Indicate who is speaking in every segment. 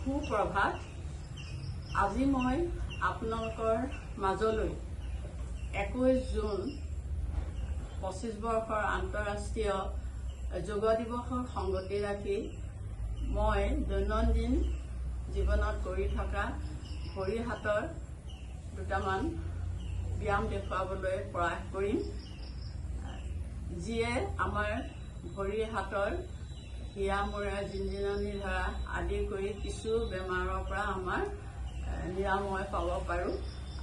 Speaker 1: সুপ্ৰভাত। আজি মই আপোনালোকৰ মাজলৈ 21 জুন 25 বৰ্ষৰ আন্তঃৰাষ্ট্ৰীয় যোগ দিৱসৰ সংগতি ৰাখি মই দৈনন্দিন জীৱনত কৰি থকা ভৰি হাতৰ দুটামান ব্যায়াম দেখুৱাবলৈ প্ৰয়াস কৰিম, যিয়ে আমাৰ ভৰি হাতৰ হিয়া মূৰা জিনজিননি ধৰা আদি কৰি কিছু বেমাৰৰ পৰা আমাৰ নিৰাময় পাব পাৰোঁ।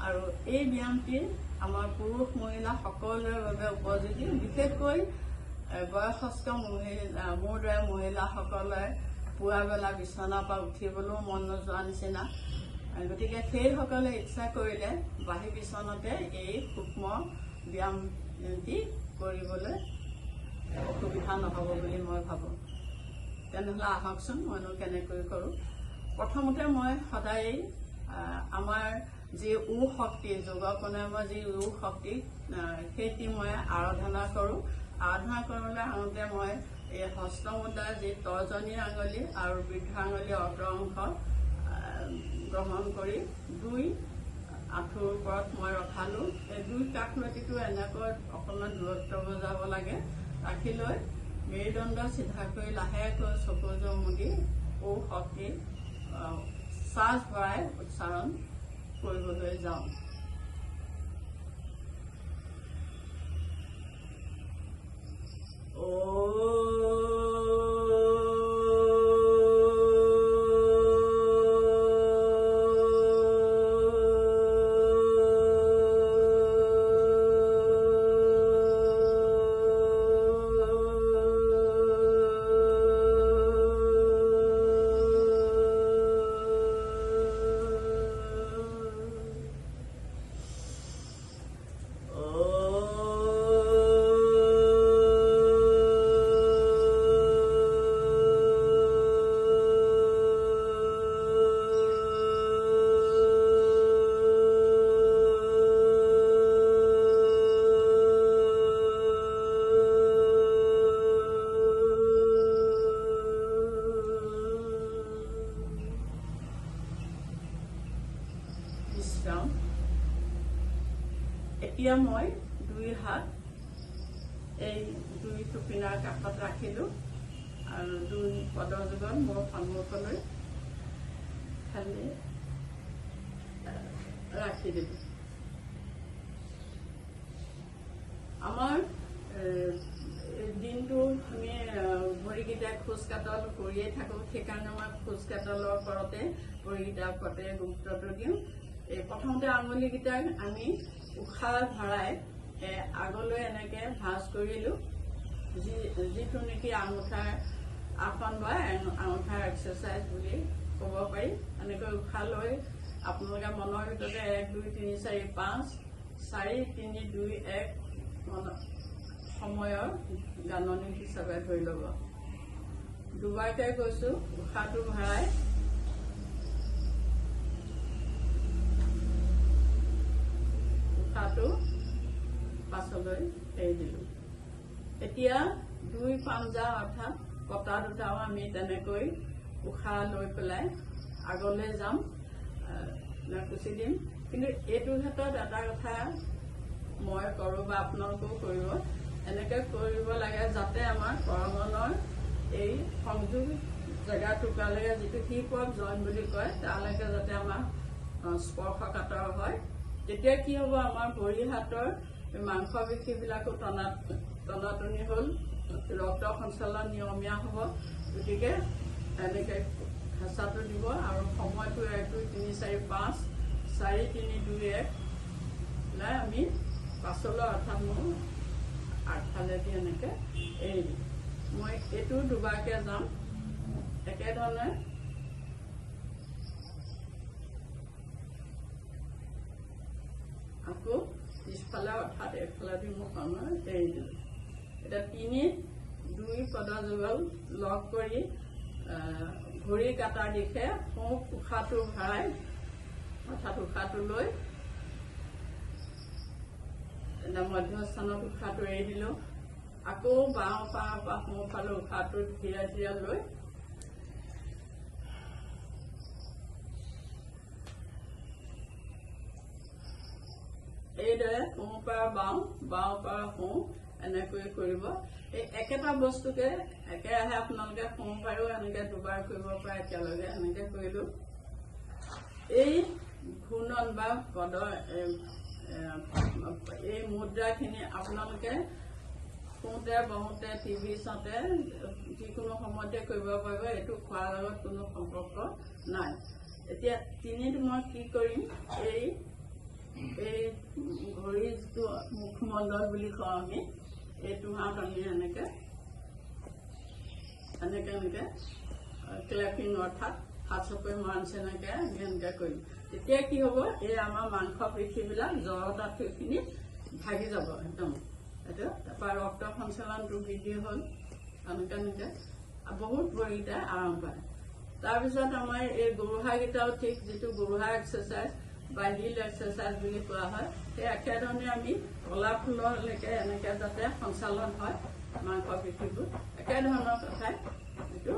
Speaker 1: আৰু এই ব্যায়ামটি আমাৰ পুৰুষ মহিলা সকলোৰে বাবে উপযোগী, বিশেষকৈ বয়সস্থ মোৰ দৰে মহিলাসকলে পুৱা বেলা বিচনাৰ পৰা উঠিবলৈও মন নোযোৱা নিচিনা, গতিকে সেইসকলে ইচ্ছা কৰিলে বাহি বিচনাতে এই সূক্ষ্ম ব্যায়ামটি কৰিবলৈ অসুবিধা নহ'ব বুলি মই ভাবোঁ। তেনেহ'লে আহকচোন মইনো কেনেকৈ কৰোঁ। প্ৰথমতে মই সদায় আমাৰ যি শক্তি যোগ প্ৰণায়ামৰ যি শক্তি সেইটো মই আৰাধনা কৰোঁ। আৰাধনা কৰিবলৈ আহোঁতে মই এই হস্তমুদ্ৰাৰ যি তৰ্জনী আঙুলি আৰু বৃদ্ধ আঙুলি অগ্ৰ অংশ গ্ৰহণ কৰি দুই আঁঠুৰ ওপৰত মই ৰখালোঁ। এই দুই কাষলতিটো এনেকৈ অকণমান দূৰত্ব বজাব লাগে, ৰাখি লৈ মেৰুদণ্ড চিধা কৰি লাহেকৈ চকুযোৰ মুদি শক্তি শ্বাস ভৰাই উচ্চাৰণ কৰিবলৈ যাওঁ। এতিয়া মই দুই হাত এই দুই টুপিনাৰ কাষত ৰাখিলোঁ আৰু দুই পদৰ যুগত মোৰ সন্মুখলৈ খালি ৰাখি দিলোঁ। আমাৰ দিনটো আমি ভৰিকেইটা খোজকাটল কৰিয়ে থাকোঁ, সেইকাৰণে মই খোজকাটলৰ ওপৰতে ভৰিকেইটাৰ ওপৰতে গুৰুত্বটো দিওঁ। এই প্ৰথমতে আঙুলিকেইটাক আমি উশাহ ভৰাই আগলৈ এনেকে ভাঁজ কৰিলোঁ, যিটো নেকি আঙুঠাৰ আসন বা আঙুঠাৰ এক্সাৰচাইজ বুলি ক'ব পাৰি। এনেকৈ উশাহ লৈ আপোনালোকে মনৰ ভিতৰতে 1 2 3 4 5 4 3 2 1 সময়ৰ গাননি হিচাপে ধৰি ল'ব। দুবাৰকৈ কৈছোঁ, উশাহটো ভৰাই উশাহটো পাছলৈ এৰি দিলোঁ। এতিয়া দুই পাঞ্জা অৰ্থাৎ কটা দুটাও আমি তেনেকৈ উশাহ লৈ পেলাই আগলৈ যাম, কুচি দিম। কিন্তু এইটোৰ ক্ষেত্ৰত এটা কথা মই কৰোঁ বা আপোনালোকেও কৰিব, এনেকৈ কৰিব লাগে যাতে আমাৰ কৰঙণৰ এই সংযোগ জেগা টুকুৰালৈকে, যিটো হিপ অফ জইণ্ট বুলি কয়, তালৈকে যাতে আমাৰ স্পৰ্শকাতৰ হয়। তেতিয়া কি হ'ব, আমাৰ ভৰি হাতৰ মাংস পেশীবিলাকো টনাটনি হ'ল, ৰক্ত সঞ্চালন নিয়মীয়া হ'ব। গতিকে এনেকৈ হেঁচাটো দিব আৰু সময়টো 1 2 3 4 5 4 3 2 1 লৈ আমি পাছলৈ অৰ্থাৎ মোৰ আগফালেদি এনেকৈ এৰি দিম। মই এইটো দুবাৰকৈ যাম একেধৰণে। আকৌ পিছফালে অৰ্থাৎ এইফালেদি মোক এৰি দিলোঁ। এতিয়া 3 2 পদৰ যুগল লগ কৰি ভৰি কাটাৰ দিশে উশাহটো ভৰাই অৰ্থাৎ উশাহটো লৈ মধ্যস্থানত উশাহটো এৰি দিলোঁ। আকৌ বাওঁ পাৰ পৰা সোঁফালে উশাহটো ধীৰে ধীৰে লৈ এইদৰে সোঁ পাৰ বাওঁ পাৰ সোঁ এনেকৈ কৰিব। এই একেটা বস্তুকে একেৰাহে আপোনালোকে সোঁ পাৰো এনেকে দুবাৰ কৰিব পাৰে একেলগে এনেকে কৰিলো। এই ঘূৰ্ণন বা পদৰ এই মুদ্ৰাখিনি আপোনালোকে শুওঁতে বহোঁতে টিভি চাওঁতে যিকোনো সময়তে কৰিব পাৰিব। এইটো খোৱাৰ লগত কোনো সম্পৰ্ক নাই। এতিয়া তিনিত মই কি কৰিম, এই ঘড়ী যিটো মুখমণ্ডল বুলি কওঁ আমি, এইটো হাত আমি এনেকে ক্লেপিং অৰ্থাৎ হাত চপৰি মৰা নিচিনাকে আমি এনেকে কৰিম। তেতিয়া কি হ'ব, এই আমাৰ মাংস পেশীবিলাক জড়তাখিনি ভাগি যাব একদম। এইটো তাৰপৰা ৰক্ত সঞ্চালনটো বৃদ্ধি হ'ল এনেকে বহুত ভৰিকেইটা আৰাম পায়। তাৰপিছত আমাৰ এই গৰুহাকেইটাও ঠিক যিটো গৰুহা এক্সাৰচাইজ বা হিল এক্সাৰচাইজ বুলি কোৱা হয়, সেই একেধৰণে আমি কলাফুললৈকে এনেকে যাতে সঞ্চালন হয় মাংস পেশীবোৰ, একেধৰণৰ কথাই এইটো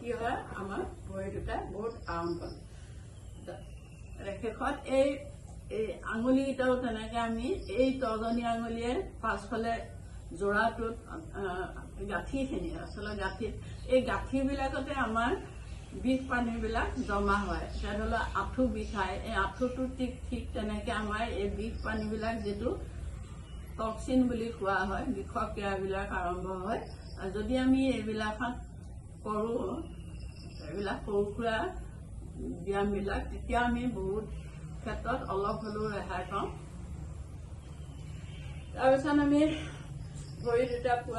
Speaker 1: কি হয় আমাৰ ভৰি দুটাই বহুত আৰাম পায়। শেষত এই আঙুলিকেইটাও তেনেকে আমি এই তৰ্জনী আঙুলিয়ে পাছফালে যোৰাটোত গাঁঠিখিনি আচলতে গাঁঠিত এই গাঁঠিবিলাকতে আমাৰ বিষ পানীবিলাক জমা হয়। এতিয়া ধৰি লওক আঁঠু বিষায়, এই আঁঠুটো ঠিক তেনেকে আমাৰ এই বিষ পানীবিলাক যিটো টক্সিন বুলি কোৱা হয়, বিষৰ ক্ৰিয়াবিলাক আৰম্ভ হয়। আৰু যদি আমি এইবিলাকত কৰোঁ, এইবিলাক সৰু সুৰা ব্যায়ামবিলাক, তেতিয়া আমি বহুত ক্ষেত্ৰত অলপ হ'লেও ৰেহাই পাওঁ। তাৰপিছত আমি ভৰি দুটা